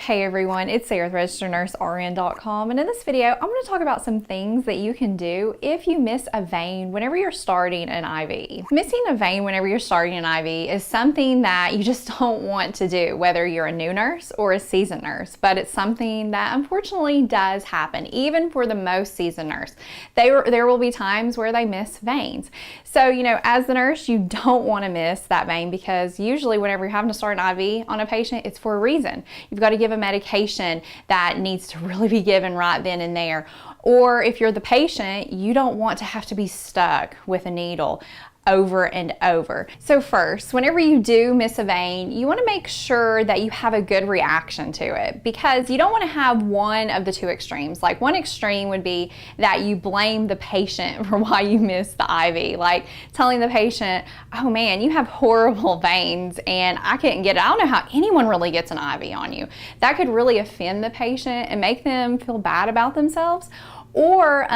Hey everyone, it's Sarah with registerednursern.com, and in this video I'm going to talk about some things that you can do if you miss a vein whenever you're starting an IV. Missing a vein whenever you're starting an IV is something that you just don't want to do, whether you're a new nurse or a seasoned nurse, but it's something that unfortunately does happen, even for the most seasoned nurse. There will be times where they miss veins. So, as the nurse, you don't want to miss that vein, because usually whenever you're having to start an IV on a patient, it's for a reason. You've got to give a medication that needs to really be given right then and there. Or if you're the patient, you don't want to have to be stuck with a needle over and over. So first, whenever you do miss a vein, you want to make sure that you have a good reaction to it, because you don't want to have one of the two extremes. Like, one extreme would be that you blame the patient for why you missed the IV, like telling the patient, oh man, you have horrible veins and I couldn't get it. I don't know how anyone really gets an IV on you. That could really offend the patient and make them feel bad about themselves. Or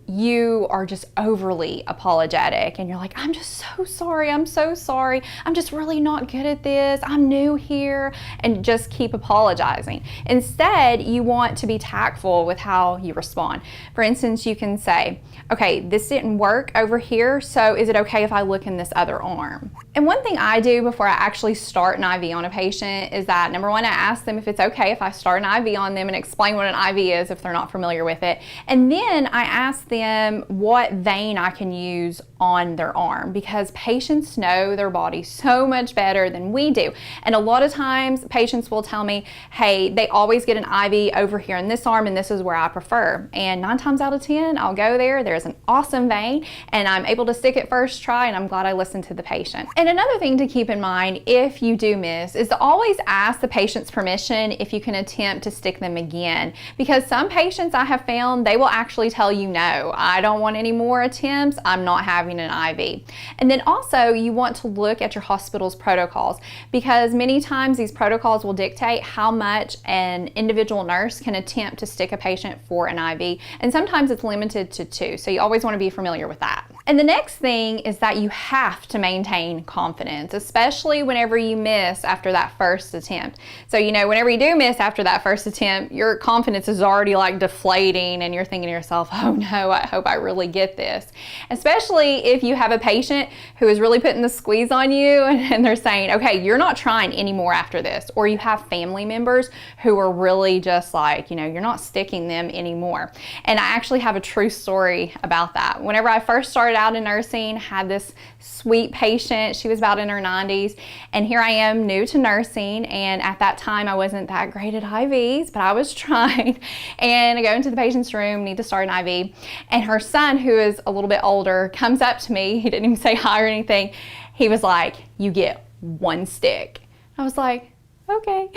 you are just overly apologetic and you're like, I'm just so sorry, I'm so sorry, I'm just really not good at this, I'm new here, and just keep apologizing. Instead, you want to be tactful with how you respond. For instance, you can say, okay, this didn't work over here, so is it okay if I look in this other arm? And one thing I do before I actually start an IV on a patient is that, number one, I ask them if it's okay if I start an IV on them and explain what an IV is if they're not familiar with it. And then I ask them what vein I can use on their arm, because patients know their body so much better than we do. And a lot of times patients will tell me, hey, they always get an IV over here in this arm and this is where I prefer. And 9 times out of 10, I'll go there, there's an awesome vein and I'm able to stick it first try, and I'm glad I listened to the patient. And another thing to keep in mind if you do miss is to always ask the patient's permission if you can attempt to stick them again, because some patients I have found, they will actually tell you, no, I don't want any more attempts, I'm not having an IV. And then also you want to look at your hospital's protocols, because many times these protocols will dictate how much an individual nurse can attempt to stick a patient for an IV, and sometimes it's limited to 2, so you always want to be familiar with that. And the next thing is that you have to maintain confidence, especially whenever you miss after that first attempt. So, whenever you do miss after that first attempt, your confidence is already like deflating and you're thinking to yourself, oh no, I hope I really get this. Especially if you have a patient who is really putting the squeeze on you and they're saying, okay, you're not trying anymore after this. Or you have family members who are really just like, you're not sticking them anymore. And I actually have a true story about that. Whenever I first started out in nursing, had this sweet patient. She was about in her 90s, and here I am new to nursing, and at that time I wasn't that great at IVs, but I was trying. And I go into the patient's room, need to start an IV, and her son, who is a little bit older, comes up to me. He didn't even say hi or anything. He was like, you get 1 stick. I was like, okay.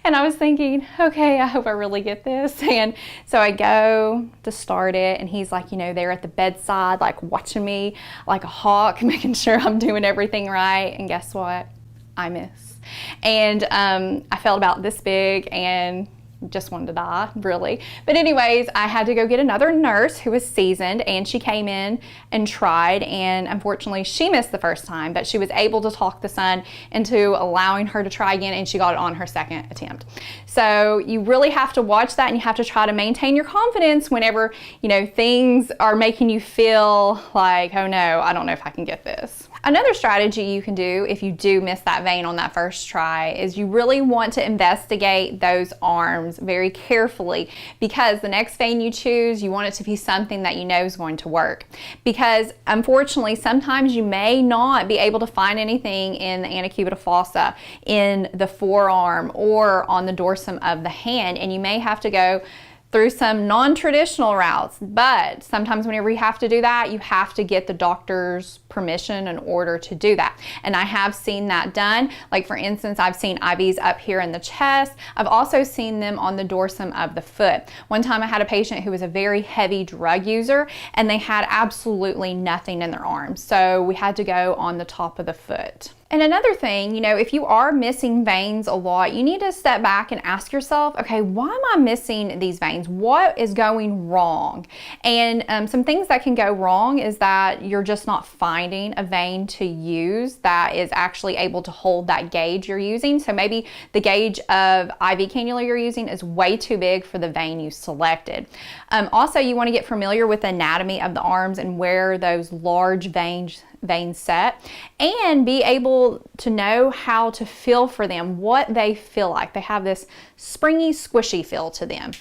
And I was thinking, okay, I hope I really get this. And so I go to start it, and he's like, there at the bedside, like watching me like a hawk, making sure I'm doing everything right. And guess what? I miss. And I felt about this big and just wanted to die, really. But anyways, I had to go get another nurse who was seasoned, and she came in and tried, and unfortunately she missed the first time, but she was able to talk the son into allowing her to try again, and she got it on her second attempt. So you really have to watch that, and you have to try to maintain your confidence whenever things are making you feel like, oh no, I don't know if I can get this. Another strategy you can do if you do miss that vein on that first try is you really want to investigate those arms very carefully, because the next vein you choose, you want it to be something that you know is going to work. Because unfortunately, sometimes you may not be able to find anything in the antecubital fossa, in the forearm, or on the dorsum of the hand, and you may have to go through some non-traditional routes. But sometimes whenever you have to do that, you have to get the doctor's permission in order to do that. And I have seen that done. Like, for instance, I've seen IVs up here in the chest. I've also seen them on the dorsum of the foot. One time I had a patient who was a very heavy drug user, and they had absolutely nothing in their arms. So we had to go on the top of the foot. And another thing, if you are missing veins a lot, you need to step back and ask yourself, okay, why am I missing these veins? veins. What is going wrong? And some things that can go wrong is that you're just not finding a vein to use that is actually able to hold that gauge you're using. So maybe the gauge of IV cannula you're using is way too big for the vein you selected. Also, you want to get familiar with the anatomy of the arms and where those large veins set, and be able to know how to feel for them, what they feel like. They have this springy, squishy feel to them.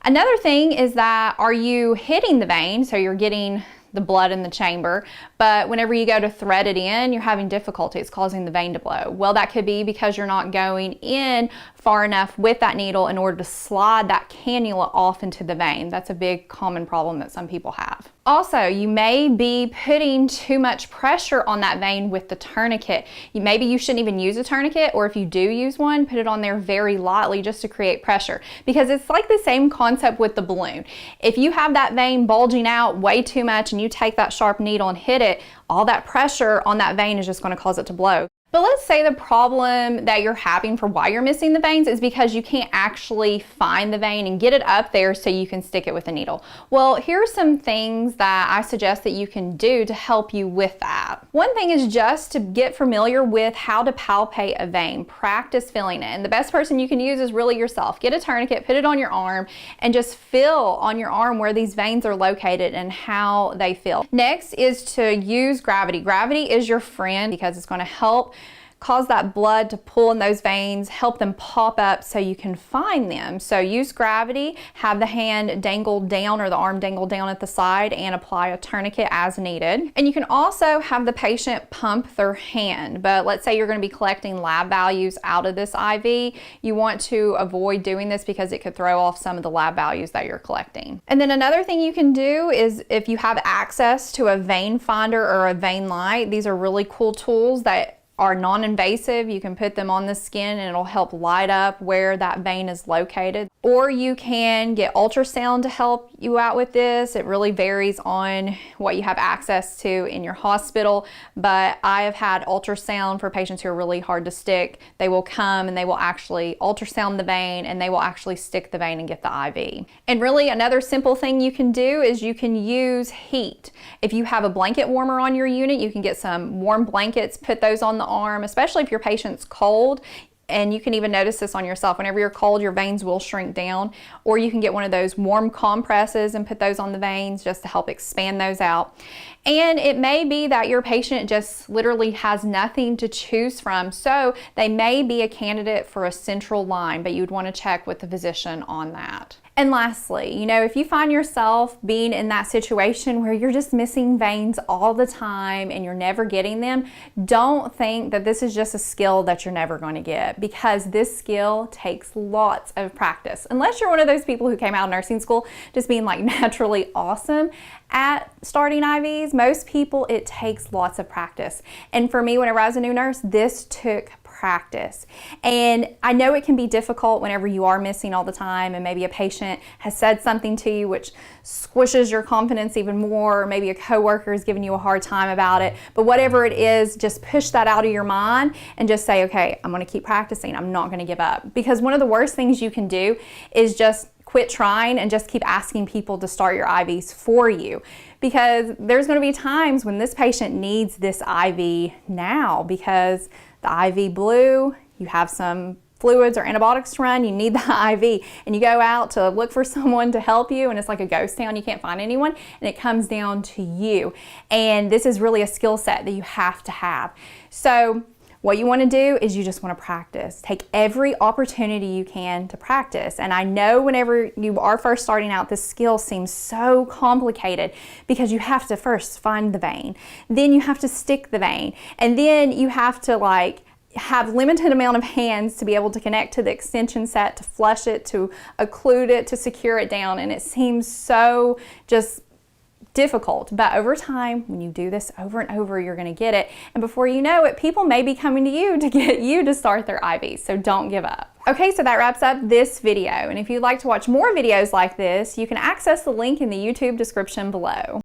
Another thing is that, are you hitting the vein, so you're getting the blood in the chamber, but whenever you go to thread it in, you're having difficulty. It's causing the vein to blow. Well, that could be because you're not going in far enough with that needle in order to slide that cannula off into the vein. That's a big common problem that some people have. Also, you may be putting too much pressure on that vein with the tourniquet. Maybe you shouldn't even use a tourniquet, or if you do use one, put it on there very lightly just to create pressure, because it's like the same concept with the balloon. If you have that vein bulging out way too much and you take that sharp needle and hit it, all that pressure on that vein is just going to cause it to blow. But let's say the problem that you're having for why you're missing the veins is because you can't actually find the vein and get it up there so you can stick it with a needle. Well, here are some things that I suggest that you can do to help you with that. One thing is just to get familiar with how to palpate a vein. Practice feeling it. And the best person you can use is really yourself. Get a tourniquet, put it on your arm, and just feel on your arm where these veins are located and how they feel. Next is to use gravity. Gravity is your friend because it's going to help cause that blood to pull in those veins, help them pop up so you can find them. So use gravity, have the hand dangled down or the arm dangled down at the side, and apply a tourniquet as needed. And you can also have the patient pump their hand, but let's say you're going to be collecting lab values out of this IV. You want to avoid doing this because it could throw off some of the lab values that you're collecting. And then another thing you can do is, if you have access to a vein finder or a vein light, these are really cool tools that are non-invasive. You can put them on the skin and it'll help light up where that vein is located. Or you can get ultrasound to help you out with this. It really varies on what you have access to in your hospital, but I have had ultrasound for patients who are really hard to stick. They will come and they will actually ultrasound the vein, and they will actually stick the vein and get the IV. And really, another simple thing you can do is you can use heat. If you have a blanket warmer on your unit, you can get some warm blankets, put those on the arm, especially if your patient's cold. And you can even notice this on yourself. Whenever you're cold, your veins will shrink down. Or you can get one of those warm compresses and put those on the veins just to help expand those out. And it may be that your patient just literally has nothing to choose from, so they may be a candidate for a central line, but you'd want to check with the physician on that. And lastly, if you find yourself being in that situation where you're just missing veins all the time and you're never getting them, don't think that this is just a skill that you're never going to get, because this skill takes lots of practice. Unless you're one of those people who came out of nursing school just being like naturally awesome at starting IVs, most people, it takes lots of practice. And for me, whenever I was a new nurse, this took practice. And I know it can be difficult whenever you are missing all the time, and maybe a patient has said something to you which squishes your confidence even more, or maybe a coworker is giving you a hard time about it. But whatever it is, just push that out of your mind and just say, okay, I'm going to keep practicing. I'm not going to give up. Because one of the worst things you can do is just quit trying and just keep asking people to start your IVs for you, because there's going to be times when this patient needs this IV now because the IV blew, you have some fluids or antibiotics to run, you need the IV, and you go out to look for someone to help you, and it's like a ghost town, you can't find anyone, and it comes down to you. And this is really a skill set that you have to have. So what you want to do is you just want to practice. Take every opportunity you can to practice. And I know whenever you are first starting out, this skill seems so complicated because you have to first find the vein, then you have to stick the vein, and then you have to have limited amount of hands to be able to connect to the extension set, to flush it, to occlude it, to secure it down. And it seems so just difficult, but over time, when you do this over and over, you're going to get it. And before you know it, people may be coming to you to get you to start their IVs, so don't give up. Okay, so that wraps up this video. And if you'd like to watch more videos like this, you can access the link in the YouTube description below.